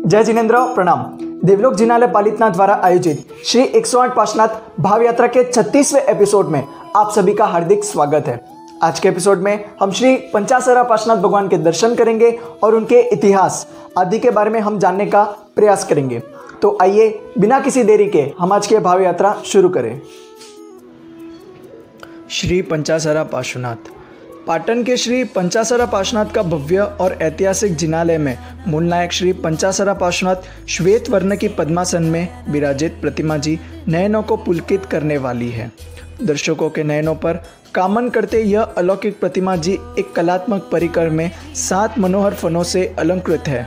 जय जिनेन्द्र, प्रणाम। देवलोक जिनालय पालितना द्वारा आयोजित श्री 108 पार्श्वनाथ भाव यात्रा के 36वें एपिसोड में आप सभी का हार्दिक स्वागत है। आज के एपिसोड में हम श्री पंचासरा पार्श्वनाथ भगवान के दर्शन करेंगे और उनके इतिहास आदि के बारे में हम जानने का प्रयास करेंगे। तो आइए बिना किसी देरी के हम आज की भाव यात्रा शुरू करें। श्री पंचासरा पार्श्वनाथ। पाटन के श्री पंचासरा पार्श्वनाथ का भव्य और ऐतिहासिक जिनालय में मूल नायक श्री पंचासरा पार्श्वनाथ श्वेत वर्ण की पद्मासन में विराजित प्रतिमा जी नयनों को पुलकित करने वाली है। दर्शकों के नयनों पर कामन करते यह अलौकिक प्रतिमा जी एक कलात्मक परिकर में 7 मनोहर फनों से अलंकृत है।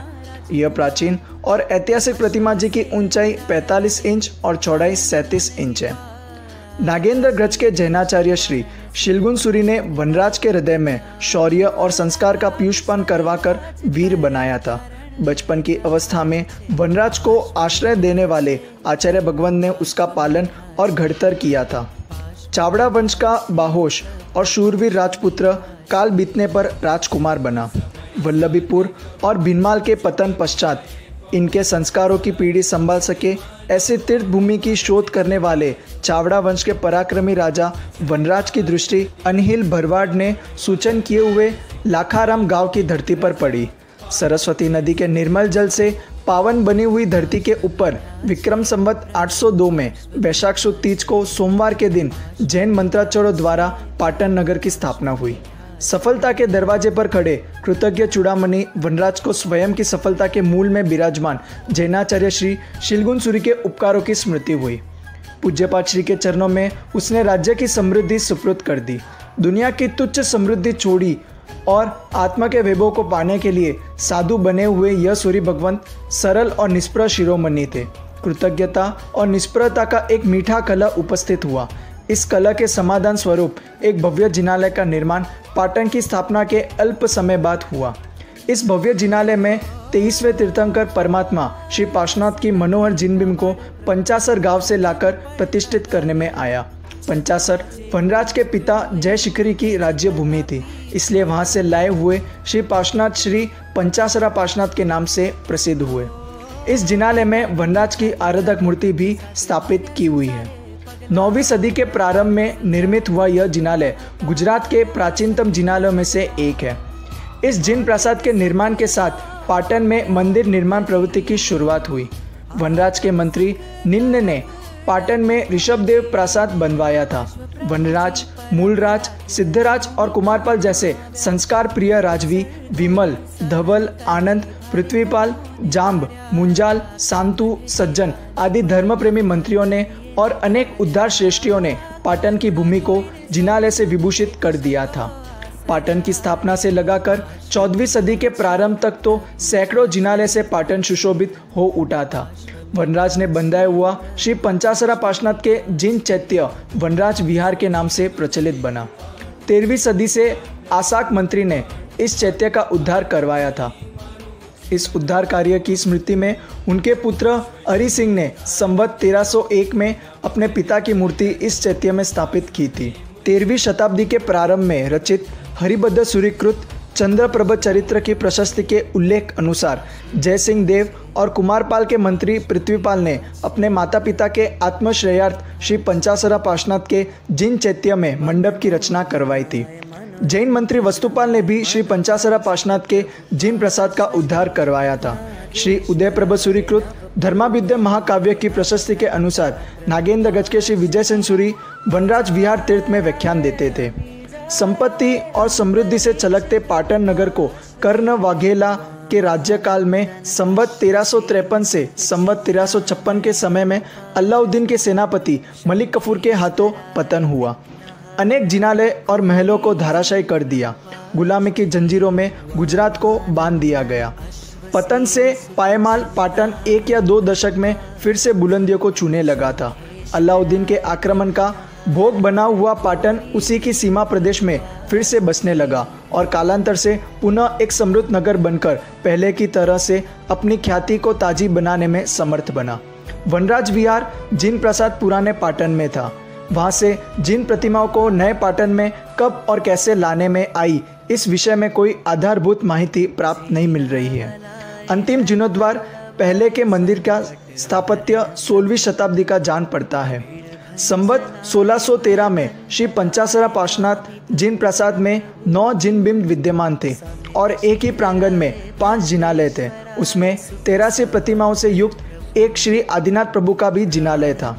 यह प्राचीन और ऐतिहासिक प्रतिमा जी की ऊंचाई 45 इंच और चौड़ाई 37 इंच है। नागेंद्र ग्रज के जैनाचार्य श्री शिलगुन सूरी ने वनराज के हृदय में शौर्य और संस्कार का पीयूषपान करवाकर वीर बनाया था। बचपन की अवस्था में वनराज को आश्रय देने वाले आचार्य भगवंत ने उसका पालन और घड़तर किया था। चावड़ा वंश का बाहोश और शूरवीर राजपुत्र काल बीतने पर राजकुमार बना। वल्लभीपुर और भिनमाल के पतन पश्चात इनके संस्कारों की पीढ़ी संभाल सके ऐसे तीर्थ भूमि की शोध करने वाले चावड़ा वंश के पराक्रमी राजा वनराज की दृष्टि अनहिल भरवाड़ ने सूचन किए हुए लाखाराम गांव की धरती पर पड़ी। सरस्वती नदी के निर्मल जल से पावन बनी हुई धरती के ऊपर विक्रम संवत 802 में वैशाख शुक्ल तीज को सोमवार के दिन जैन मंत्राचार्यों द्वारा पाटन नगर की स्थापना हुई। सफलता के दरवाजे पर खड़े कृतज्ञ चूड़ामणि वनराज को स्वयं की सफलता के मूल में विराजमान जैनाचार्य श्री शिलगुन सूरी के उपकारों की स्मृति हुई। पूज्यपाद श्री के चरणों में उसने राज्य की समृद्धि सुपुर्द कर दी। दुनिया की तुच्छ समृद्धि छोड़ी और आत्मा के वैभव को पाने के लिए साधु बने हुए यह सूरी भगवंत सरल और निष्प्रह शिरोमणि थे। कृतज्ञता और निष्प्रहता का एक मीठा कला उपस्थित हुआ। इस कला के समाधान स्वरूप एक भव्य जिनालय का निर्माण पाटन की स्थापना के अल्प समय बाद हुआ। इस भव्य जिनालय में 23वें तीर्थंकर परमात्मा श्री पार्श्वनाथ की मनोहर जिनबिंब को पंचासर गांव से लाकर प्रतिष्ठित करने में आया। पंचासर वनराज के पिता जय शिखरी की राज्य भूमि थी, इसलिए वहां से लाए हुए श्री पार्श्वनाथ श्री पंचासरा पार्श्वनाथ के नाम से प्रसिद्ध हुए। इस जिनालय में वनराज की आराधक मूर्ति भी स्थापित की हुई है। 9वीं सदी के प्रारंभ में निर्मित हुआ यह जिनालय गुजरात के प्राचीनतम जिनालयों में से एक है। इस जिन प्रासाद के निर्माण के साथ पाटन में मंदिर निर्माण प्रवृत्ति की शुरुआत हुई। वनराज के मंत्री निम्न ने पाटन में ऋषभदेव प्रासाद बनवाया था। वनराज, मूलराज, सिद्धराज और कुमारपाल जैसे संस्कार प्रिय राजवी विमल, धवल, आनंद, पृथ्वीपाल, जाम्ब, मुंजाल, शांतु, सज्जन आदि धर्मप्रेमी मंत्रियों ने और अनेक उद्धार श्रेष्ठियों ने पाटन की भूमि को जिनालय से विभूषित कर दिया था। पाटन की स्थापना से लगाकर 14वीं सदी के प्रारंभ तक तो सैकड़ों जिनालय से पाटन सुशोभित हो उठा था। वनराज ने बंधाया हुआ श्री पंचासरा पार्श्वनाथ के जिन चैत्य वनराज विहार के नाम से प्रचलित बना। 13वीं सदी से आसाक मंत्री ने इस चैत्य का उद्धार करवाया था। इस उद्धार कार्य की स्मृति में उनके पुत्र हरि सिंह ने संवत 1301 में अपने पिता की मूर्ति इस चैत्य में स्थापित की थी। 13वीं शताब्दी के प्रारंभ में रचित हरिभद्र सूरीकृत चंद्रप्रभ चरित्र की प्रशस्ति के उल्लेख अनुसार जय सिंह देव और कुमारपाल के मंत्री पृथ्वीपाल ने अपने माता पिता के आत्मश्रेयार्थ श्री पंचासरा पार्श्वनाथ के जिन चैत्य में मंडप की रचना करवाई थी। जैन मंत्री वस्तुपाल ने भी श्री पंचासरा पार्श्वनाथ के जिन प्रसाद का उद्धार करवाया था। श्री उदयप्रभ सूरीकृत धर्माभिद्य महाकाव्य की प्रशस्ति के अनुसार नागेंद्र गज के श्री विजय सेन सूरी वनराज विहार तीर्थ में व्याख्यान देते थे। संपत्ति और समृद्धि से छलकते पाटन नगर को कर्ण वाघेला के राज्यकाल में संवत 1353 से संवत 1356 के समय में अलाउद्दीन के सेनापति मलिक कफूर के हाथों पतन हुआ। अनेक जिनालय और महलों को धराशायी कर दिया। गुलामी की जंजीरों में गुजरात को बांध दिया गया। पतन से पायमाल पाटन 1 या 2 दशक में फिर से बुलंदियों को छूने लगा था। अलाउद्दीन के आक्रमण का भोग बना हुआ पाटन उसी की सीमा प्रदेश में फिर से बसने लगा और कालांतर से पुनः एक समृद्ध नगर बनकर पहले की तरह से अपनी ख्याति को ताजी बनाने में समर्थ बना। वनराज विहार जिन प्रसाद पुराने पाटन में था। वहां से जिन प्रतिमाओं को नए पाटन में कब और कैसे लाने में आई, इस विषय में कोई आधारभूत माहिती प्राप्त नहीं मिल रही है। अंतिम जीर्णोद्वार पहले के मंदिर का स्थापत्य 16वीं शताब्दी का जान पड़ता है। संवत 1613 में श्री पंचासरा पार्श्वनाथ जिन प्रसाद में 9 जिन बिंब विद्यमान थे और एक ही प्रांगण में 5 जिनालय थे। उसमें 83 प्रतिमाओं से युक्त एक श्री आदिनाथ प्रभु का भी जिनालय था।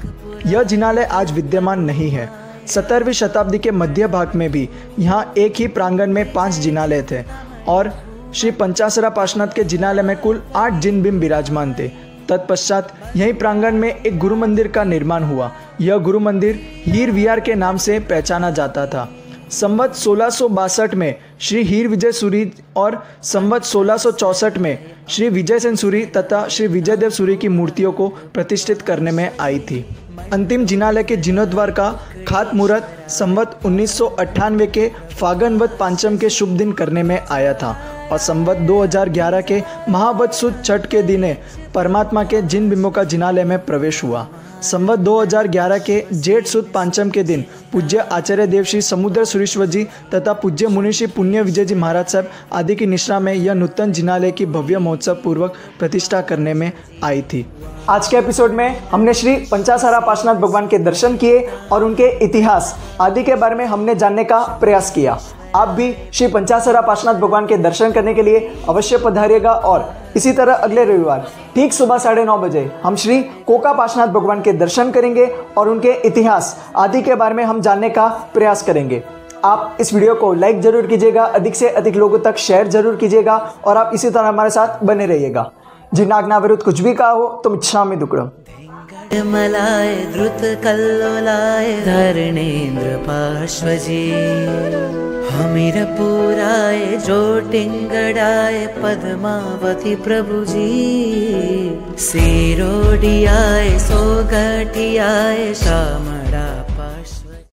यह जिनालय आज विद्यमान नहीं है। 17वीं शताब्दी के मध्य भाग में भी यहाँ एक ही प्रांगण में 5 जिनालय थे और श्री पंचासरा पार्श्वनाथ के जिनालय में कुल 8 जिन बिंब विराजमान थे। तत्पश्चात यही प्रांगण में एक गुरु मंदिर का निर्माण हुआ। यह गुरु मंदिर हीर विहार के नाम से पहचाना जाता था। संवत 1662 में श्री हीर विजय सूरी और संवत 1664 में श्री विजय सेन सूरी तथा श्री विजयदेव सूरी की मूर्तियों को प्रतिष्ठित करने में आई थी। अंतिम जिनालय के जीर्णोद्वार का खात मुहूर्त संवत 1998 के फागनवत पांचम के शुभ दिन करने में आया था और संवत 2011 के महावत सुद छठ के दिन परमात्मा के जिन बिंबों का जिनालय में प्रवेश हुआ। संवत 2011 के जेठ सुद पांचम के दिन पूज्य आचार्य देव श्री समुद्र सुरेश्वर जी तथा पूज्य मुनि श्री पुण्य विजय जी महाराज साहब आदि की निश्रा में यह नूतन जिनालय की भव्य महोत्सव पूर्वक प्रतिष्ठा करने में आई थी। आज के एपिसोड में हमने श्री पंचासरा पार्श्वनाथ भगवान के दर्शन किए और उनके इतिहास आदि के बारे में हमने जानने का प्रयास किया। आप भी श्री पंचासरा पार्श्वनाथ भगवान के दर्शन करने के लिए अवश्य पधारिएगा और इसी तरह अगले रविवार ठीक सुबह 9:30 बजे हम श्री कोका पार्श्वनाथ भगवान के दर्शन करेंगे और उनके इतिहास आदि के बारे में हम जानने का प्रयास करेंगे। आप इस वीडियो को लाइक जरूर कीजिएगा, अधिक से अधिक लोगों तक शेयर जरूर कीजिएगा और आप इसी तरह हमारे साथ बने रहिएगा। जिनाज्ञा विरुद्ध कुछ भी कहा हो तो इच्छामि दुक्कडम। मलाय द्रुत कल्लोलाय धरणेन्द्र पार्श्वजी हमीरपुराय जोटिंगड़ाय पद्मावती प्रभुजी सिरोडियाय सोगटियाय शामड़ा